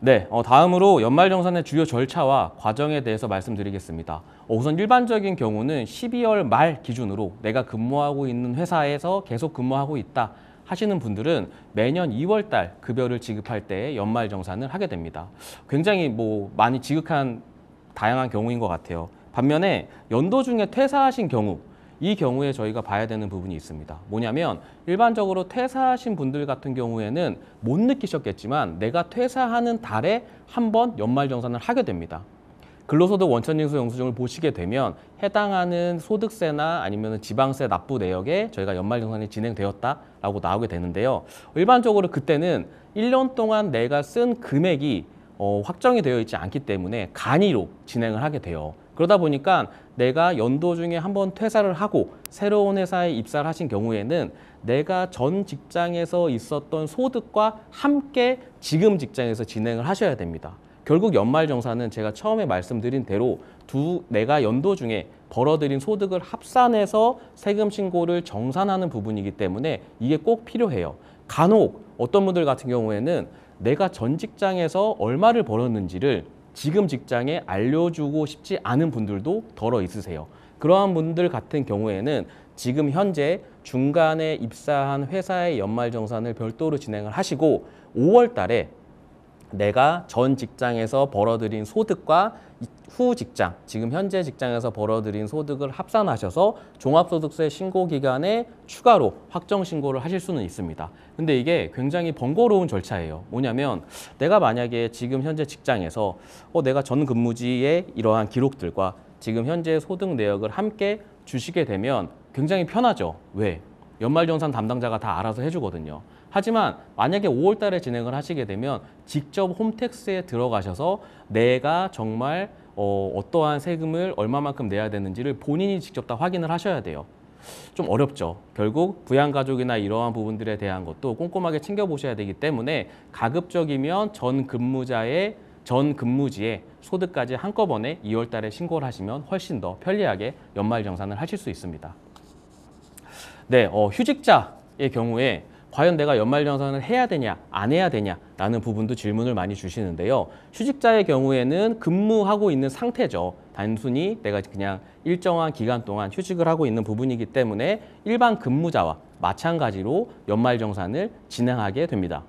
네, 다음으로 연말정산의 주요 절차와 과정에 대해서 말씀드리겠습니다. 우선 일반적인 경우는 12월 말 기준으로 내가 근무하고 있는 회사에서 계속 근무하고 있다 하시는 분들은 매년 2월 달 급여를 지급할 때 연말정산을 하게 됩니다. 굉장히 많이 지극한 다양한 경우인 것 같아요. 반면에 연도 중에 퇴사하신 경우, 이 경우에 저희가 봐야 되는 부분이 있습니다. 뭐냐면 일반적으로 퇴사하신 분들 같은 경우에는 못 느끼셨겠지만 내가 퇴사하는 달에 한 번 연말정산을 하게 됩니다. 근로소득 원천징수 영수증을 보시게 되면 해당하는 소득세나 아니면 지방세 납부 내역에 저희가 연말정산이 진행되었다라고 나오게 되는데요. 일반적으로 그때는 1년 동안 내가 쓴 금액이 확정이 되어 있지 않기 때문에 간이로 진행을 하게 돼요. 그러다 보니까 내가 연도 중에 한 번 퇴사를 하고 새로운 회사에 입사를 하신 경우에는 내가 전 직장에서 있었던 소득과 함께 지금 직장에서 진행을 하셔야 됩니다. 결국 연말정산은 제가 처음에 말씀드린 대로 내가 연도 중에 벌어들인 소득을 합산해서 세금 신고를 정산하는 부분이기 때문에 이게 꼭 필요해요. 간혹 어떤 분들 같은 경우에는 내가 전 직장에서 얼마를 벌었는지를 지금 직장에 알려주고 싶지 않은 분들도 덜어 있으세요. 그러한 분들 같은 경우에는 지금 현재 중간에 입사한 회사의 연말정산을 별도로 진행을 하시고 5월 달에 내가 전 직장에서 벌어들인 소득과 후 직장, 지금 현재 직장에서 벌어들인 소득을 합산하셔서 종합소득세 신고 기간에 추가로 확정 신고를 하실 수는 있습니다. 근데 이게 굉장히 번거로운 절차예요. 뭐냐면 내가 만약에 지금 현재 직장에서 내가 전 근무지의 이러한 기록들과 지금 현재 소득 내역을 함께 주시게 되면 굉장히 편하죠. 왜? 연말정산 담당자가 다 알아서 해주거든요. 하지만 만약에 5월 달에 진행을 하시게 되면 직접 홈택스에 들어가셔서 내가 정말 어떠한 세금을 얼마만큼 내야 되는지를 본인이 직접 다 확인을 하셔야 돼요. 좀 어렵죠. 결국 부양가족이나 이러한 부분들에 대한 것도 꼼꼼하게 챙겨보셔야 되기 때문에 가급적이면 전 근무지에 소득까지 한꺼번에 2월 달에 신고를 하시면 훨씬 더 편리하게 연말정산을 하실 수 있습니다. 네, 휴직자의 경우에 과연 내가 연말정산을 해야 되냐, 안 해야 되냐라는 부분도 질문을 많이 주시는데요. 휴직자의 경우에는 근무하고 있는 상태죠. 단순히 내가 그냥 일정한 기간 동안 휴직을 하고 있는 부분이기 때문에 일반 근무자와 마찬가지로 연말정산을 진행하게 됩니다.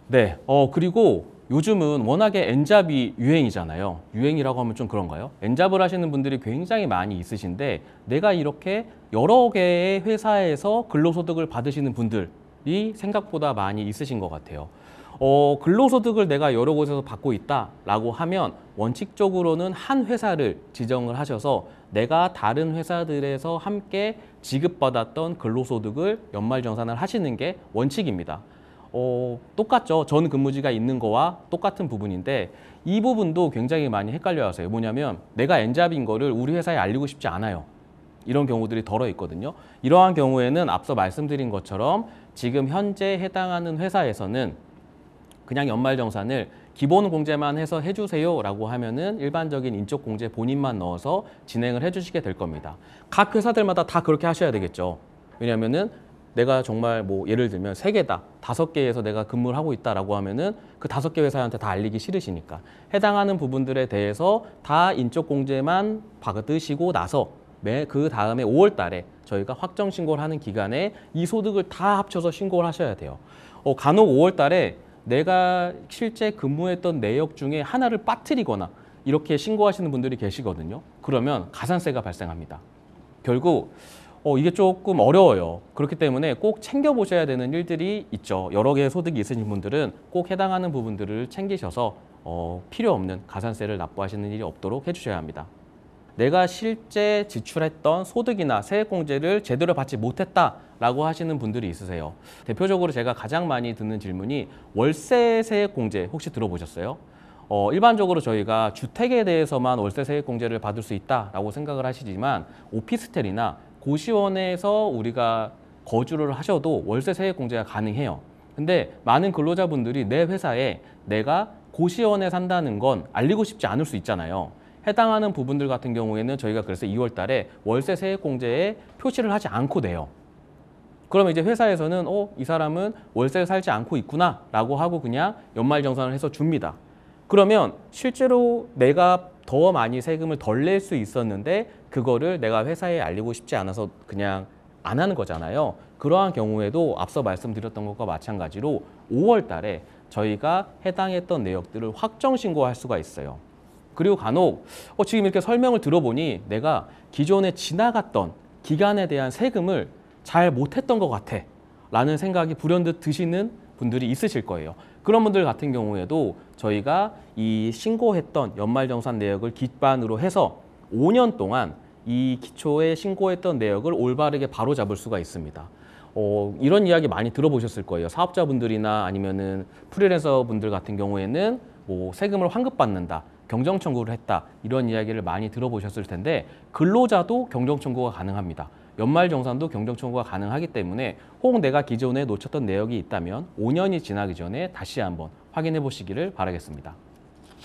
네, 그리고 요즘은 워낙에 N잡이 유행이잖아요. 유행이라고 하면 좀 그런가요? N잡을 하시는 분들이 굉장히 많이 있으신데 내가 이렇게 여러 개의 회사에서 근로소득을 받으시는 분들이 생각보다 많이 있으신 것 같아요. 근로소득을 내가 여러 곳에서 받고 있다라고 하면 원칙적으로는 한 회사를 지정을 하셔서 내가 다른 회사들에서 함께 지급받았던 근로소득을 연말정산을 하시는 게 원칙입니다. 똑같죠. 전 근무지가 있는 거와 똑같은 부분인데 이 부분도 굉장히 많이 헷갈려 하세요. 뭐냐면 내가 N잡인 거를 우리 회사에 알리고 싶지 않아요. 이런 경우들이 덜어 있거든요. 이러한 경우에는 앞서 말씀드린 것처럼 지금 현재 해당하는 회사에서는 그냥 연말정산을 기본 공제만 해서 해주세요 라고 하면은 일반적인 인적 공제 본인만 넣어서 진행을 해주시게 될 겁니다. 각 회사들마다 다 그렇게 하셔야 되겠죠. 왜냐면은 내가 정말 예를 들면 3개다, 5개에서 내가 근무를 하고 있다라고 하면은 그 5개 회사한테 다 알리기 싫으시니까 해당하는 부분들에 대해서 다 인적 공제만 받으시고 나서 그 다음에 5월 달에 저희가 확정 신고를 하는 기간에 이 소득을 다 합쳐서 신고를 하셔야 돼요. 간혹 5월 달에 내가 실제 근무했던 내역 중에 하나를 빠뜨리거나 이렇게 신고하시는 분들이 계시거든요. 그러면 가산세가 발생합니다. 결국 이게 조금 어려워요. 그렇기 때문에 꼭 챙겨보셔야 되는 일들이 있죠. 여러 개의 소득이 있으신 분들은 꼭 해당하는 부분들을 챙기셔서 필요 없는 가산세를 납부하시는 일이 없도록 해주셔야 합니다. 내가 실제 지출했던 소득이나 세액공제를 제대로 받지 못했다라고 하시는 분들이 있으세요. 대표적으로 제가 가장 많이 듣는 질문이 월세 세액공제 혹시 들어보셨어요? 일반적으로 저희가 주택에 대해서만 월세 세액공제를 받을 수 있다라고 생각을 하시지만 오피스텔이나 고시원에서 우리가 거주를 하셔도 월세 세액공제가 가능해요. 근데 많은 근로자분들이 내 회사에 내가 고시원에 산다는 건 알리고 싶지 않을 수 있잖아요. 해당하는 부분들 같은 경우에는 저희가 그래서 2월 달에 월세 세액공제에 표시를 하지 않고 내요. 그러면 이제 회사에서는 이 사람은 월세를 살지 않고 있구나라고 하고 그냥 연말정산을 해서 줍니다. 그러면 실제로 내가 더 많이 세금을 덜 낼 수 있었는데 그거를 내가 회사에 알리고 싶지 않아서 그냥 안 하는 거잖아요. 그러한 경우에도 앞서 말씀드렸던 것과 마찬가지로 5월 달에 저희가 해당했던 내역들을 확정 신고할 수가 있어요. 그리고 간혹 지금 이렇게 설명을 들어보니 내가 기존에 지나갔던 기간에 대한 세금을 잘 못했던 것 같아 라는 생각이 불현듯 드시는 분들이 있으실 거예요. 그런 분들 같은 경우에도 저희가 이 신고했던 연말정산 내역을 기반으로 해서 5년 동안 이 기초에 신고했던 내역을 올바르게 바로잡을 수가 있습니다. 이런 이야기 많이 들어보셨을 거예요. 사업자분들이나 아니면은 프리랜서 분들 같은 경우에는 뭐 세금을 환급받는다, 경정 청구를 했다 이런 이야기를 많이 들어보셨을 텐데 근로자도 경정 청구가 가능합니다. 연말정산도 경정 청구가 가능하기 때문에 혹 내가 기존에 놓쳤던 내역이 있다면 5년이 지나기 전에 다시 한번 확인해 보시기를 바라겠습니다.